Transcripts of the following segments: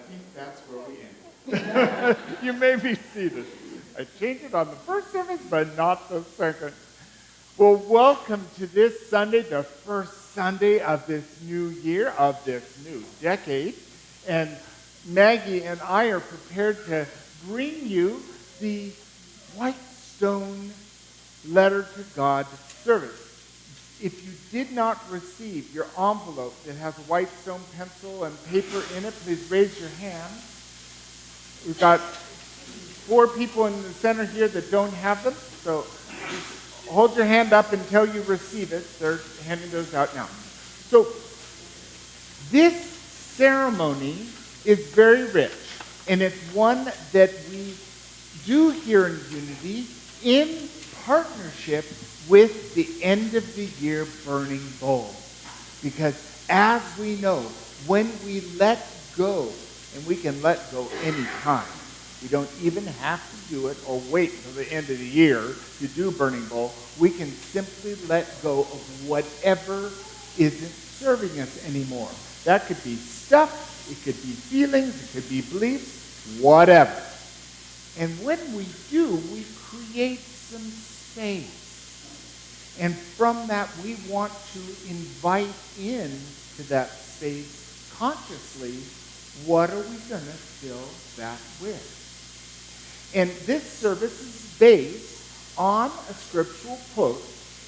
think that's where we end. You may be seated. I changed it on the first service, but not the second. Well, welcome to this Sunday, the first Sunday of this new year, of this new decade. And Maggie and I are prepared to bring you the White Stone Letter to God service. If you did not receive your envelope that has a white stone pencil and paper in it, please raise your hand. We've got 4 people in the center here that don't have them, so hold your hand up until you receive it. They're handing those out now. So this ceremony is very rich, and it's one that we do here in Unity in partnership with the end of the year burning bowl. Because as we know, when we let go, and we can let go anytime, we don't even have to do it or wait till the end of the year to do burning bowl. We can simply let go of whatever isn't serving us anymore. That could be stuff, it could be feelings, it could be beliefs, whatever. And when we do, we create some space. And from that, we want to invite in to that space consciously, what are we going to fill that with? And this service is based on a scriptural quote.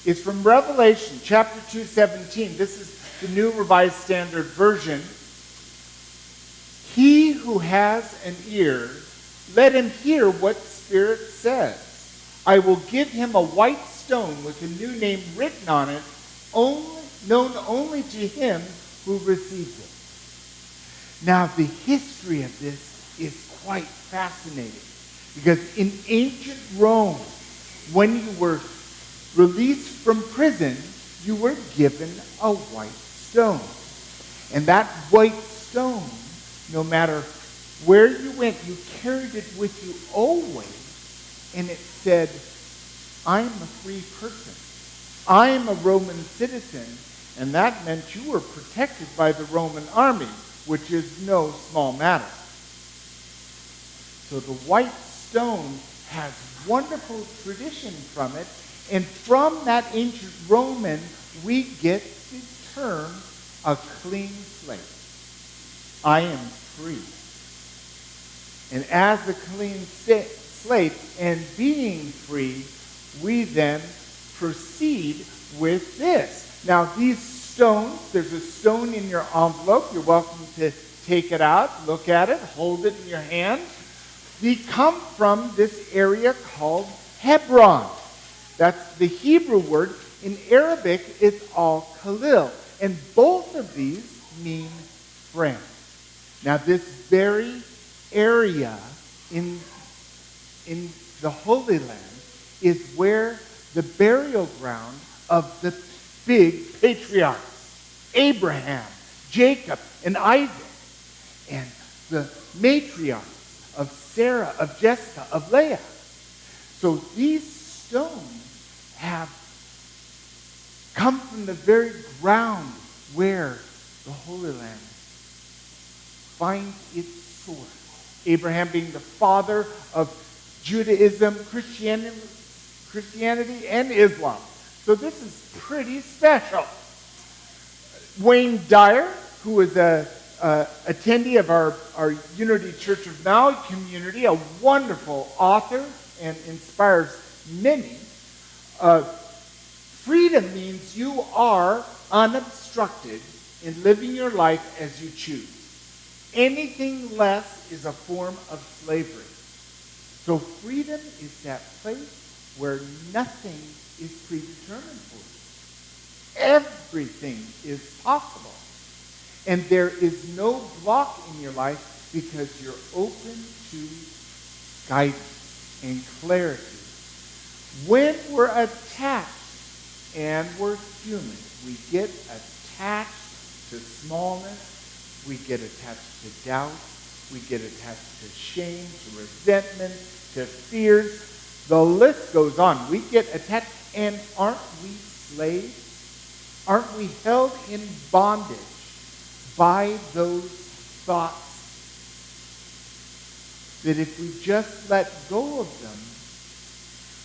It's from Revelation chapter 2:17. This is the New Revised Standard Version. He who has an ear, let him hear what Spirit says. I will give him a white stone with a new name written on it, known only to him who receives it. Now, the history of this is quite fascinating, because in ancient Rome, when you were released from prison, you were given a white stone. And that white stone, no matter where you went, you carried it with you always, and it said, I'm a free person. I am a Roman citizen, and that meant you were protected by the Roman army, which is no small matter. So the white stone has wonderful tradition from it, and from that ancient Roman, we get the term a clean slate. I am free. And as a clean slate and being free, we then proceed with this. Now, these stones, there's a stone in your envelope. You're welcome to take it out, look at it, hold it in your hand. They come from this area called Hebron. That's the Hebrew word. In Arabic, it's al-Khalil. And both of these mean friend. Now, this very area in the Holy Land is where the burial ground of the big patriarchs, Abraham, Jacob, and Isaac, and the matriarchs of Sarah, of Jessica, of Leah. So these stones have come from the very ground where the Holy Land finds its source. Abraham being the father of Judaism, Christianity, and Islam. So this is pretty special. Wayne Dyer, who is a attendee of our Unity Church of Maui community, a wonderful author and inspires many. Freedom means you are unobstructed in living your life as you choose. Anything less is a form of slavery. So freedom is that place where nothing is predetermined for you. Everything is possible. And there is no block in your life because you're open to guidance and clarity. When we're attached, and we're human, we get attached to smallness, we get attached to doubt, we get attached to shame, to resentment, to fears. The list goes on. We get attached, and aren't we slaves? Aren't we held in bondage by those thoughts that if we just let go of them,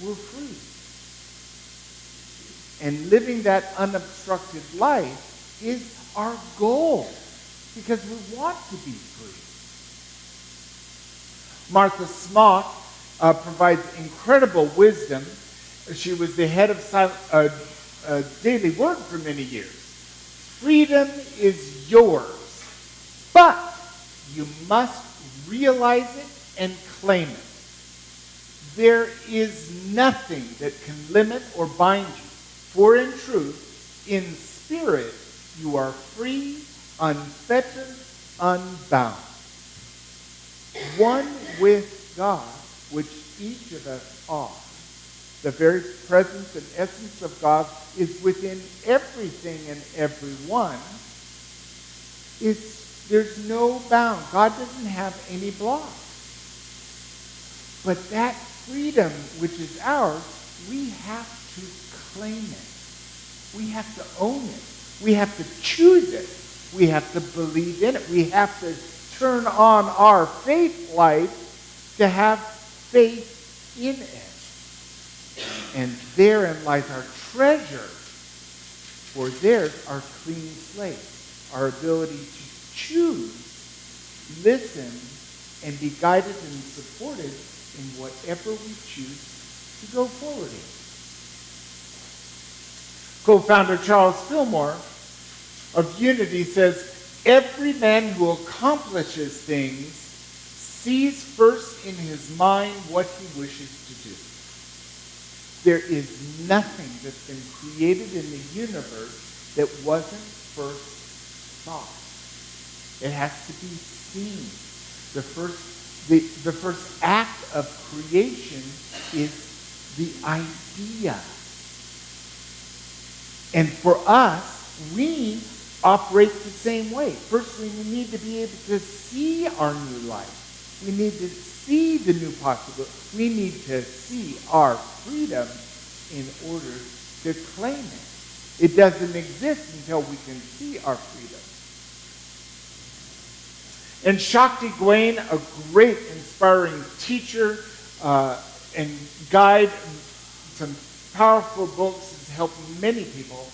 we're free. And living that unobstructed life is our goal because we want to be free. Martha Smock provides incredible wisdom. She was the head of Daily Word for many years. Freedom is yours, but you must realize it and claim it. There is nothing that can limit or bind you, for in truth, in spirit, you are free, unfettered, unbound. One with God, which each of us are. The very presence and essence of God is within everything and everyone. There's no bound. God doesn't have any blocks. But that freedom which is ours, we have to claim it. We have to own it. We have to choose it. We have to believe in it. We have to turn on our faith light to have faith in it. And therein lies our treasure. For there's our clean slate, our ability to choose, listen, and be guided and supported in whatever we choose to go forward in. Co-founder Charles Fillmore of Unity says, every man who accomplishes things sees first in his mind what he wishes to do. There is nothing that's been created in the universe that wasn't first thought. It has to be seen. The first act of creation is the idea. And for us, we operate the same way. First, we need to be able to see our new life. We need to see the new possibility. We need to see our freedom in order to claim it. It doesn't exist until we can see our freedom. And Shakti Gawain, a great inspiring teacher and guide, some powerful books, has helped many people.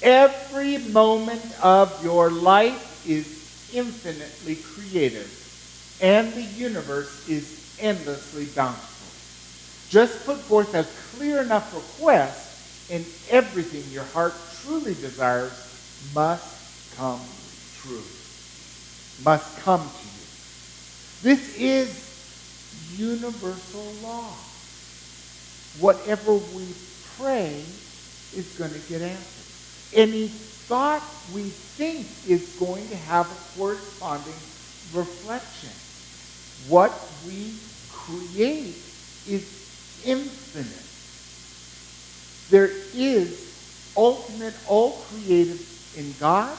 Every moment of your life is infinitely creative, and the universe is endlessly bountiful. Just put forth a clear enough request, and everything your heart truly desires must come true. Must come to you. This is universal law. Whatever we pray is going to get answered. Any thought we think is going to have a corresponding reflection. What we create is infinite. There is ultimate, all creative in God,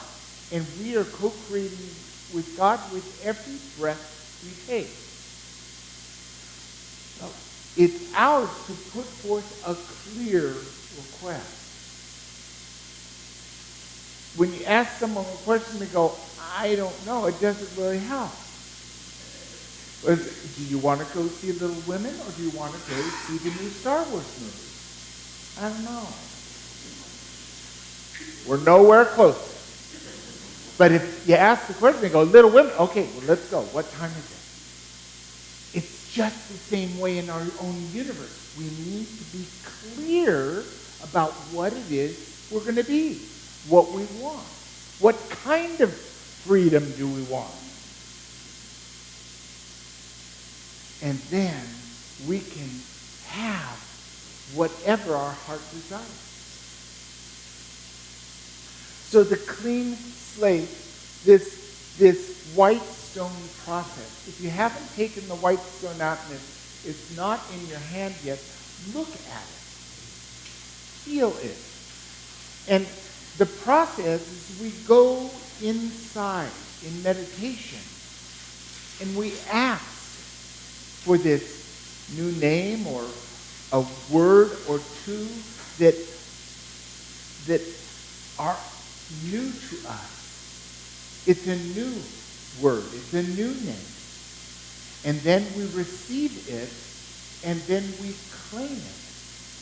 and we are co-creating with God with every breath we take. So it's ours to put forth a clear request. When you ask someone a question, they go, I don't know, it doesn't really help. Do you want to go see Little Women, or do you want to go see the new Star Wars movie? I don't know. We're nowhere closer. But if you ask the question, they go, Little Women, okay, well, let's go. What time is it? It's just the same way in our own universe. We need to be clear about what it is we're going to be, what we want. What kind of freedom do we want? And then we can have whatever our heart desires. So the clean slate, this white stone process, if you haven't taken the white stone out and it's not in your hand yet, look at it. Feel it. And the process is we go inside in meditation and we ask for this new name or a word or two that are new to us. It's a new word. It's a new name. And then we receive it, and then we claim it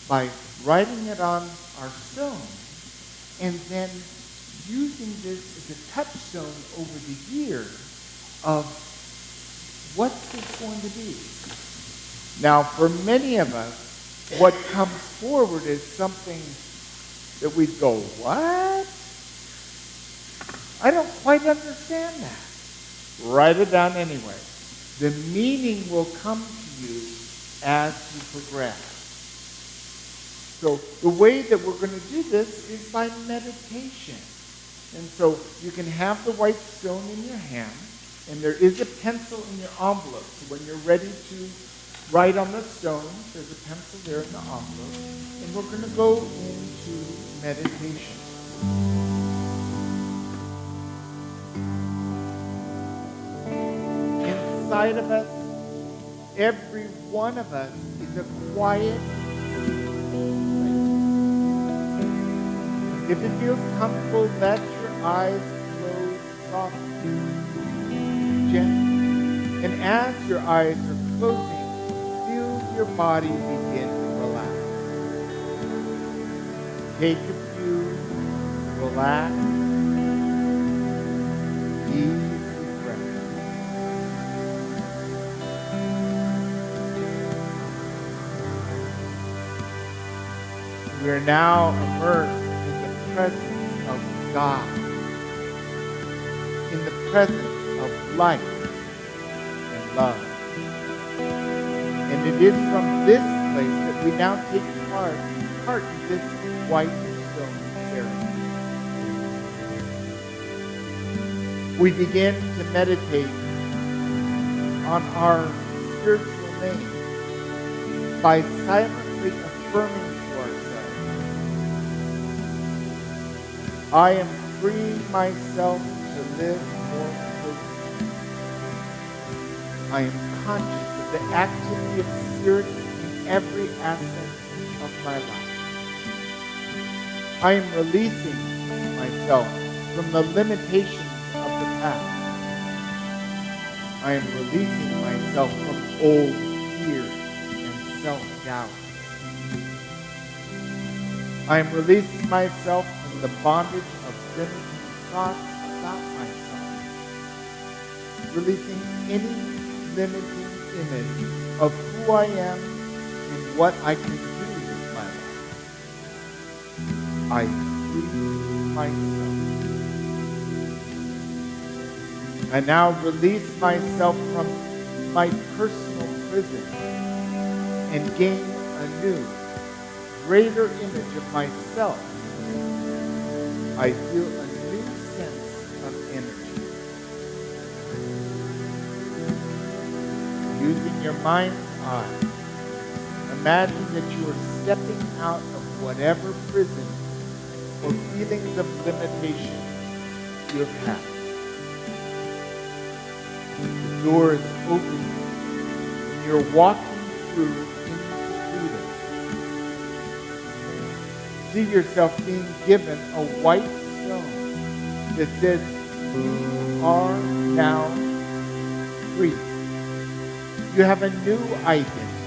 by writing it on our stone, and then using this as a touchstone over the year of what's this going to be. Now, for many of us, what comes forward is something that we go, what? I don't quite understand that. Write it down anyway. The meaning will come to you as you progress. So the way that we're going to do this is by meditation. And so you can have the white stone in your hand, and there is a pencil in your envelope. So when you're ready to write on the stone, there's a pencil there in the envelope, and we're going to go into meditation. Inside of us, every one of us is a quiet place. If it feels comfortable, let your eyes close softly, gently. And as your eyes are closing, feel your body begin to relax. Take a few relaxed, easy breaths. We are now immersed in the presence of God, in the presence of light and love. And it is from this place that we now take part in this white stone ceremony. We begin to meditate on our spiritual name by silently affirming to ourselves, I am freeing myself to live more fully. I am conscious of the activity of spirit in every aspect of my life. I am releasing myself from the limitations of the past. I am releasing myself from old fear and self-doubt. I am releasing myself from the bondage of limiting thoughts about myself. Releasing any limiting image of who I am and what I can do with my life. I free myself. I now release myself from my personal prison and gain a new, greater image of myself. I feel a new sense of energy. Using your mind's eye, imagine that you are stepping out of whatever prison or feelings of limitation you have had. The door is open and you're walking through into freedom. See yourself being given a white stone that says, you are now free. You have a new identity.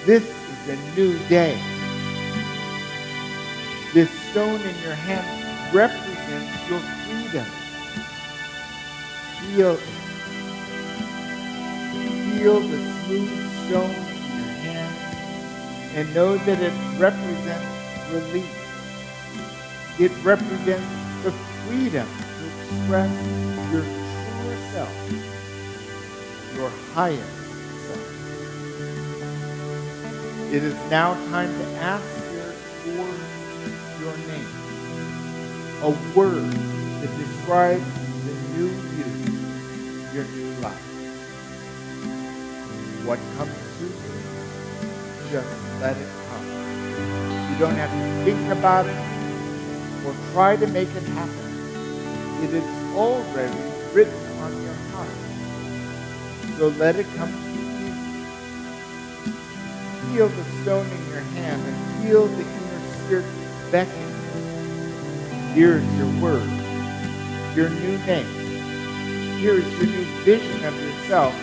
This is a new day. This stone in your hand represents your freedom. Feel it. Feel the smooth stone in your hand and know that it represents release. It represents the freedom to express your truer self, your highest self. It is now time to ask Spirit for your name, a word that describes the new you, your new life. What comes to you, just let it come. You don't have to think about it or try to make it happen. It is already written on your heart. So let it come to you easily. Feel the stone in your hand and feel the inner spirit beckon. Here is your word, your new name. Here is your new vision of yourself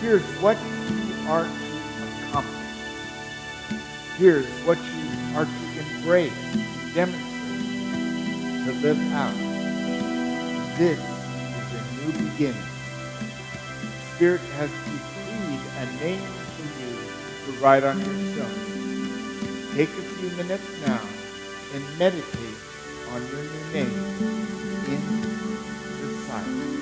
Here's what you are to accomplish. Here's what you are to embrace, demonstrate, to live out. This is a new beginning. Spirit has decreed a name for you to write on your stone. Take a few minutes now and meditate on your new name in the silence.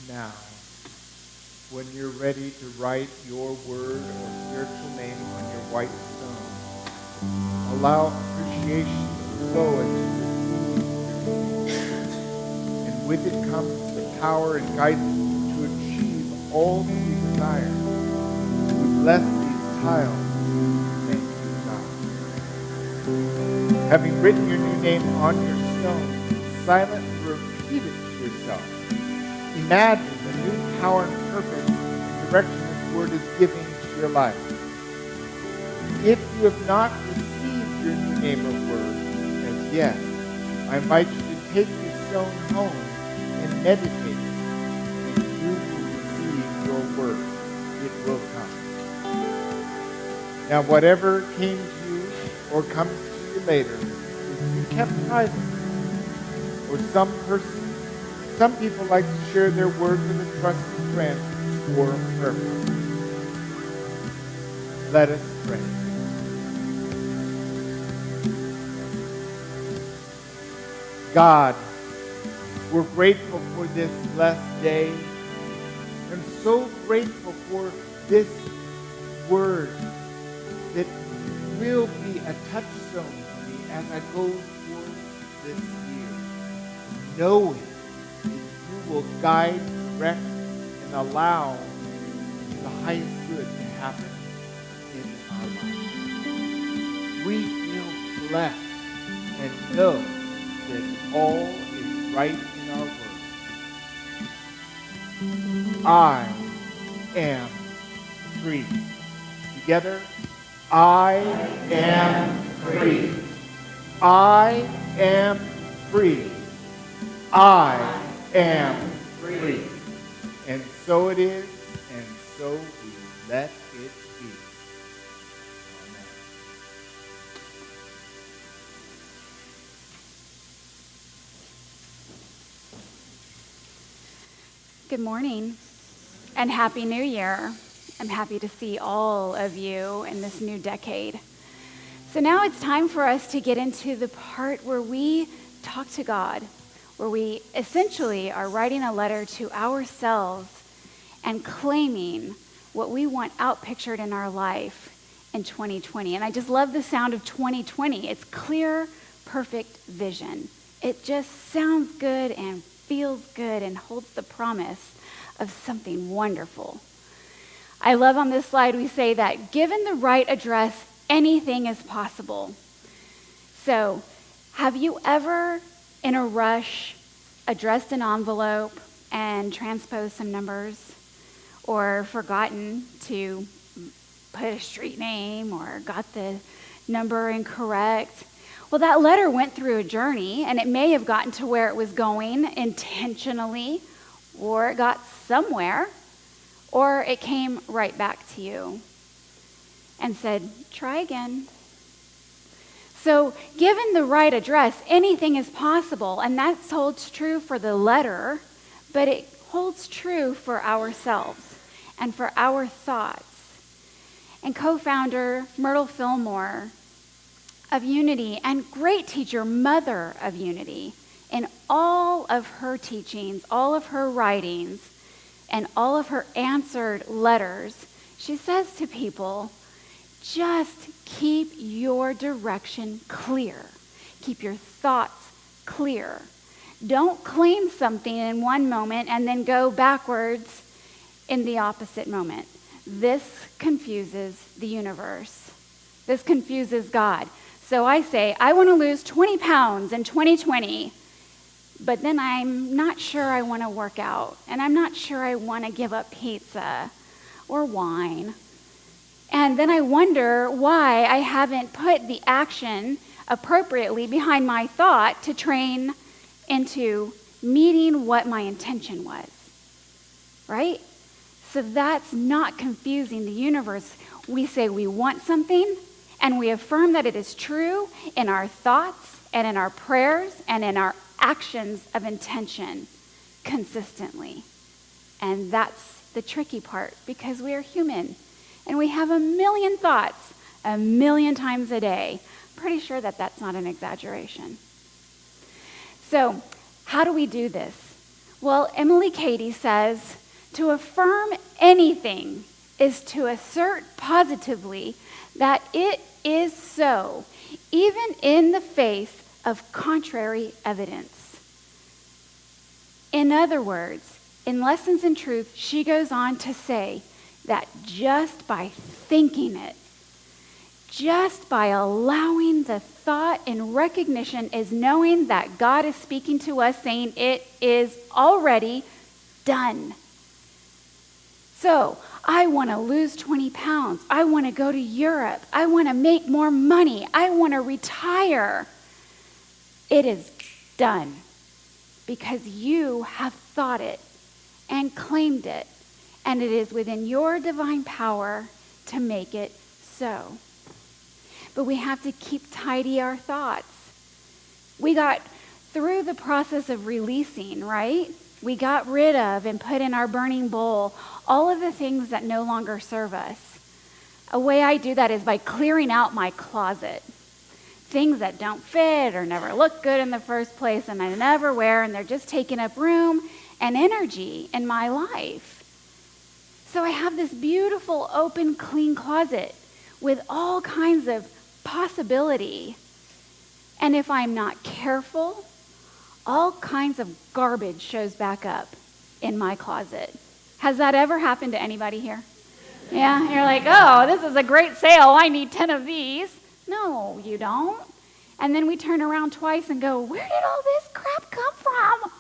Now, when you're ready to write your word or spiritual name on your white stone, allow appreciation to flow into your and with it comes the power and guidance to achieve all that we desire. We bless these tiles. Thank you, God. Having written your new name on your stone, silently repeat it to yourself. Imagine the new power and purpose and direction this word is giving to your life. If you have not received your new name or word as yet, I invite you to take your stone home and meditate, and you will receive your word. It will come. Now, whatever came to you or comes to you later is kept private, or some people like to share their word with a trusted friend or a prayer partner. Let us pray. God, we're grateful for this blessed day. I'm so grateful for this word that will be a touchstone for me as I go through this year, knowing will guide, direct, and allow the highest good to happen in our lives. We feel blessed and know that all is right in our world. I am free. Together, I am free. I am free. I am free. And so it is, and so we let it be. Amen. Good morning and Happy New Year. I'm happy to see all of you in this new decade. So now it's time for us to get into the part where we talk to God, where we essentially are writing a letter to ourselves and claiming what we want outpictured in our life in 2020. And I just love the sound of 2020. It's clear, perfect vision. It just sounds good and feels good and holds the promise of something wonderful. I love on this slide we say that given the right address, anything is possible. So, have you ever in a rush addressed an envelope and transposed some numbers, or forgotten to put a street name or got the number incorrect? Well, that letter went through a journey, and it may have gotten to where it was going intentionally, or it got somewhere, or it came right back to you and said, try again. So given the right address, anything is possible, and that holds true for the letter, but it holds true for ourselves and for our thoughts. and co-founder Myrtle Fillmore of Unity, and great teacher, mother of Unity. In all of her teachings, all of her writings, and all of her answered letters, she says to people, just keep your direction clear. Keep your thoughts clear. Don't claim something in one moment and then go backwards in the opposite moment. This confuses the universe. This confuses God. So I say, I want to lose 20 pounds in 2020, but then I'm not sure I want to work out, and I'm not sure I want to give up pizza or wine. And then I wonder why I haven't put the action appropriately behind my thought to train into meeting what my intention was, right? So that's not confusing the universe. We say we want something, and we affirm that it is true in our thoughts and in our prayers and in our actions of intention consistently. And that's the tricky part, because we are human and we have a million thoughts a million times a day. Pretty sure that that's not an exaggeration. So how do we do this? Well, Emily Cady says, to affirm anything is to assert positively that it is so, even in the face of contrary evidence. In other words, in Lessons in Truth, she goes on to say that just by thinking it, just by allowing the thought in recognition, is knowing that God is speaking to us, saying it is already done. So, I want to lose 20 pounds. I want to go to Europe. I want to make more money. I want to retire. It is done because you have thought it and claimed it, and it is within your divine power to make it so. But we have to keep tidy our thoughts. We got through the process of releasing, right? We got rid of and put in our burning bowl all of the things that no longer serve us. A way I do that is by clearing out my closet. Things that don't fit or never look good in the first place and I never wear, and they're just taking up room and energy in my life. So I have this beautiful, open, clean closet with all kinds of possibility. And if I'm not careful, all kinds of garbage shows back up in my closet. Has that ever happened to anybody here? Yeah, you're like, oh, this is a great sale. I need 10 of these. No, you don't. And then we turn around twice and go, where did all this crap come from?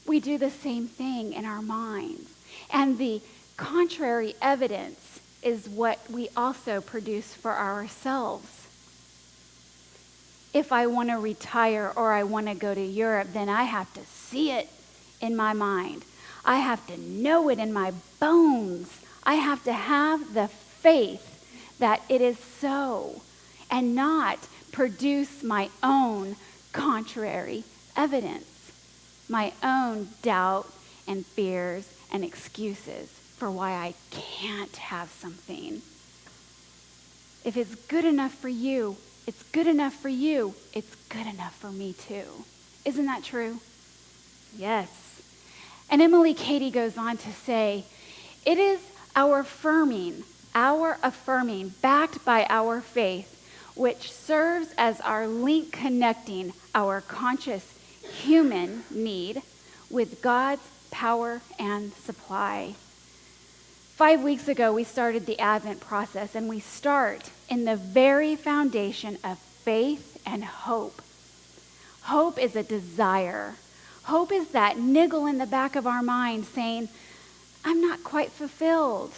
We do the same thing in our minds. And the contrary evidence is what we also produce for ourselves. If I want to retire or I want to go to Europe, then I have to see it in my mind. I have to know it in my bones. I have to have the faith that it is so, and not produce my own contrary evidence, my own doubt and fears and excuses for why I can't have something. If it's good enough for you, it's good enough for you, it's good enough for me too. Isn't that true? Yes. And Emily Cady goes on to say, it is our affirming, backed by our faith, which serves as our link connecting our conscious human need with God's power and supply. 5 weeks ago, we started the Advent process, and we start in the very foundation of faith and hope. Hope is a desire. Hope is that niggle in the back of our mind saying, I'm not quite fulfilled.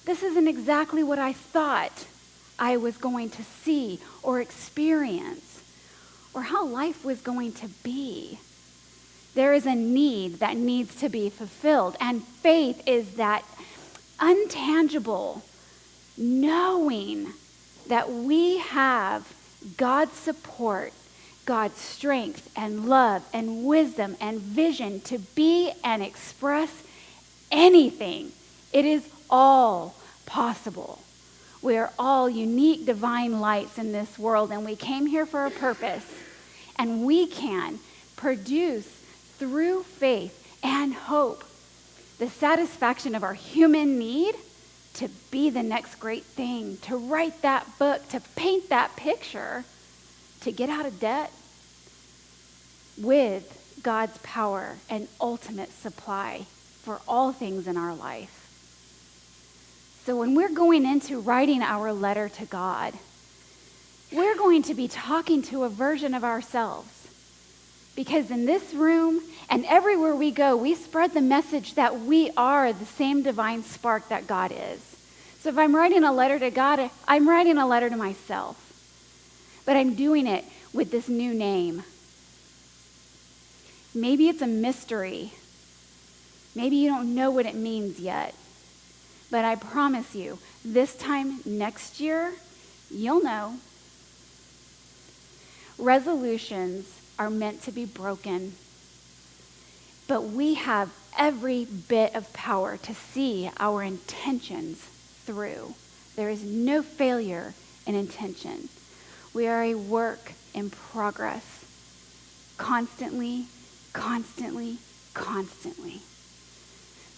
This isn't exactly what I thought I was going to see or experience, or how life was going to be. There is a need that needs to be fulfilled, and faith is that untangible knowing that we have God's support, God's strength and love and wisdom and vision to be and express anything. It is all possible. We are all unique divine lights in this world, and we came here for a purpose. And we can produce through faith and hope the satisfaction of our human need to be the next great thing, to write that book, to paint that picture, to get out of debt with God's power and ultimate supply for all things in our life. So when we're going into writing our letter to God, we're going to be talking to a version of ourselves. Because in this room and everywhere we go, we spread the message that we are the same divine spark that God is. So if I'm writing a letter to God, I'm writing a letter to myself. But I'm doing it with this new name. Maybe it's a mystery. Maybe you don't know what it means yet. But I promise you, this time next year, you'll know. Resolutions are meant to be broken. But we have every bit of power to see our intentions through. There is no failure in intention. We are a work in progress. Constantly, constantly, constantly.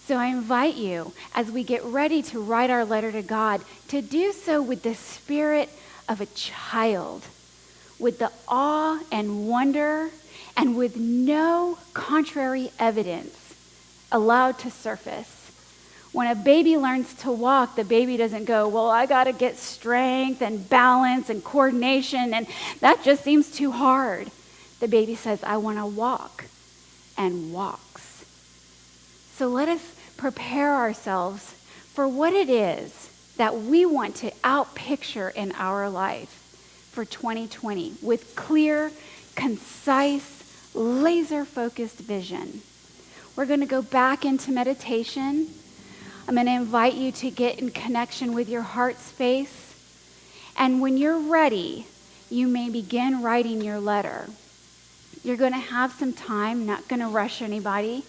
So I invite you, as we get ready to write our letter to God, to do so with the spirit of a child, with the awe and wonder, and with no contrary evidence allowed to surface. When a baby learns to walk, the baby doesn't go, well, I got to get strength and balance and coordination, and that just seems too hard. The baby says, I want to walk, and walks. So let us prepare ourselves for what it is that we want to outpicture in our life for 2020 with clear, concise, laser-focused vision. We're going to go back into meditation. I'm going to invite you to get in connection with your heart space. And when you're ready, you may begin writing your letter. You're going to have some time, not going to rush anybody.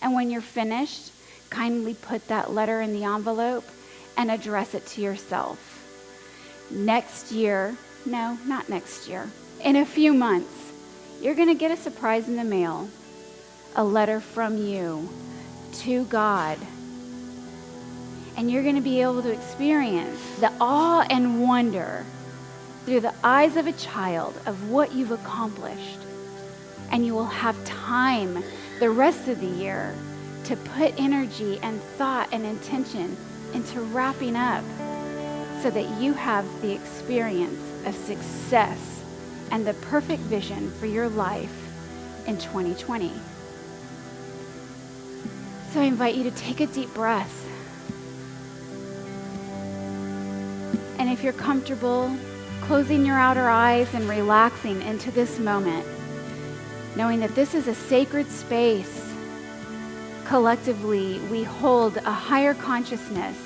And when you're finished, kindly put that letter in the envelope and address it to yourself. Next year, no, not next year, in a few months, you're going to get a surprise in the mail, a letter from you to God. And you're going to be able to experience the awe and wonder through the eyes of a child of what you've accomplished. And you will have time the rest of the year to put energy and thought and intention into wrapping up so that you have the experience of success and the perfect vision for your life in 2020. So I invite you to take a deep breath. And if you're comfortable, closing your outer eyes and relaxing into this moment, knowing that this is a sacred space. Collectively, we hold a higher consciousness.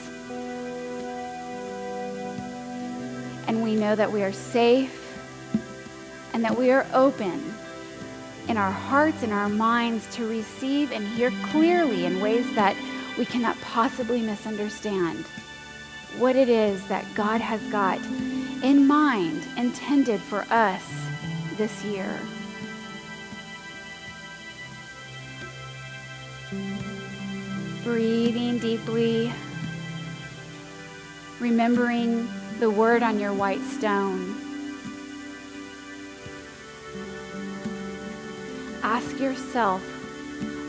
And we know that we are safe and that we are open in our hearts and our minds to receive and hear clearly in ways that we cannot possibly misunderstand what it is that God has got in mind, intended for us this year. Breathing deeply, remembering the word on your white stone. Ask yourself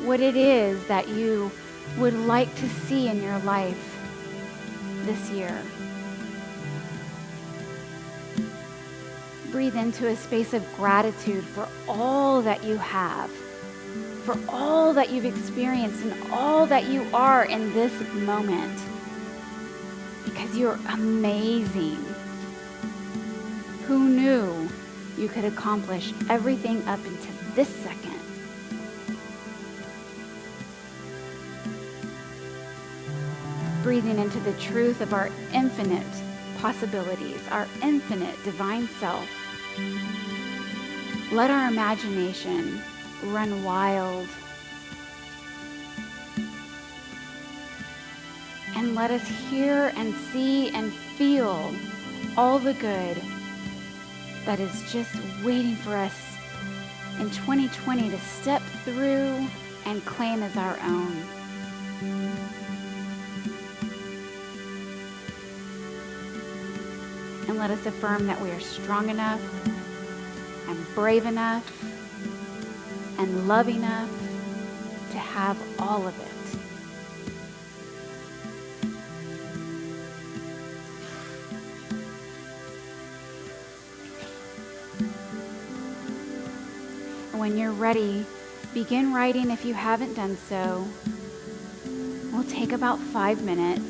what it is that you would like to see in your life this year. Breathe into a space of gratitude for all that you have, for all that you've experienced and all that you are in this moment. Because you're amazing. Who knew you could accomplish everything up until this second? Breathing into the truth of our infinite possibilities, our infinite divine self. Let our imagination run wild. And let us hear and see and feel all the good that is just waiting for us in 2020 to step through and claim as our own. And let us affirm that we are strong enough and brave enough and love enough to have all of it. And when you're ready, begin writing if you haven't done so. We'll take about 5 minutes.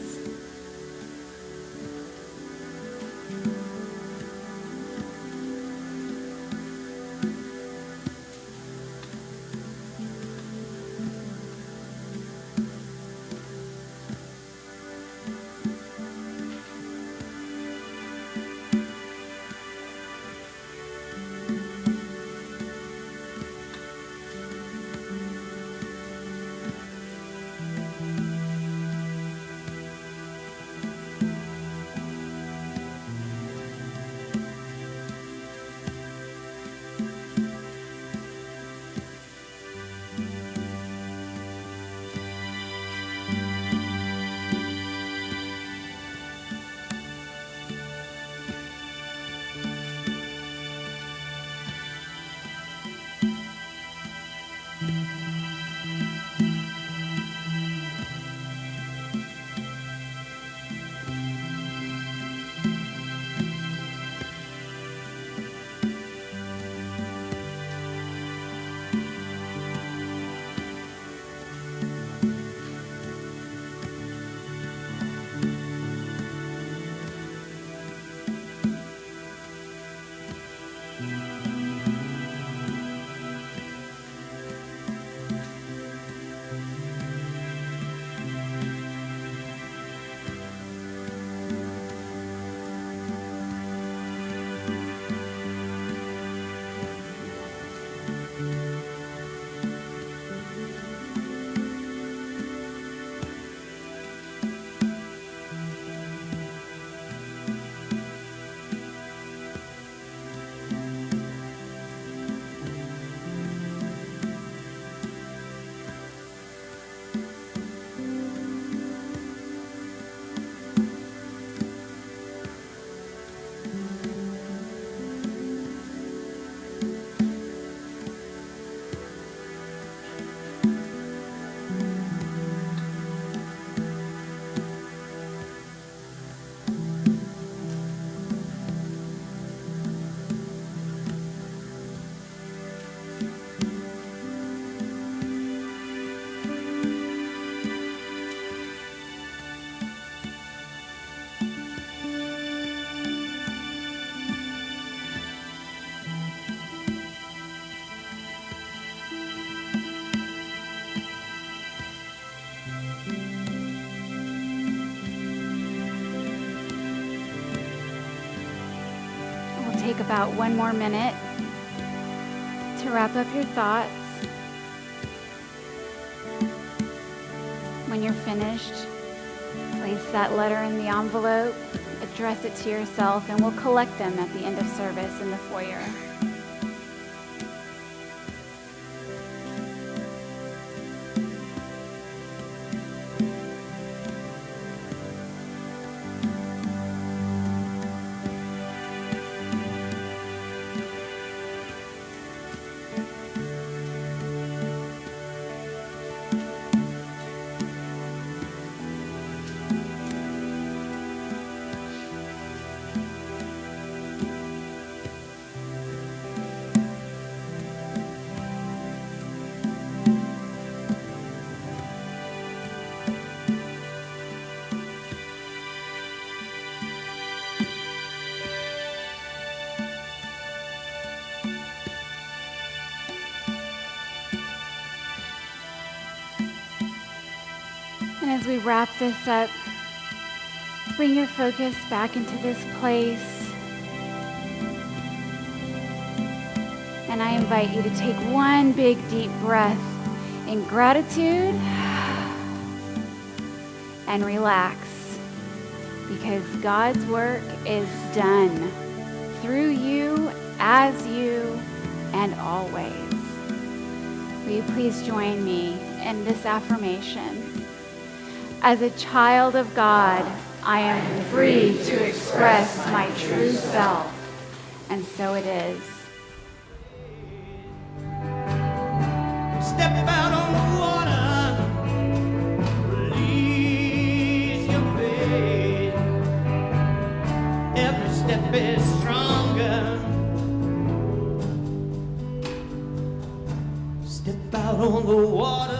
Take about 1 more minute to wrap up your thoughts. When you're finished, place that letter in the envelope, address it to yourself, and we'll collect them at the end of service in the foyer. And as we wrap this up, bring your focus back into this place. And I invite you to take one big deep breath in gratitude and relax, because God's work is done through you, as you, and always. Will you please join me in this affirmation? As a child of God, I am free to express my true self, and so it is. Step out on the water, release your faith. Every step is stronger. Step out on the water.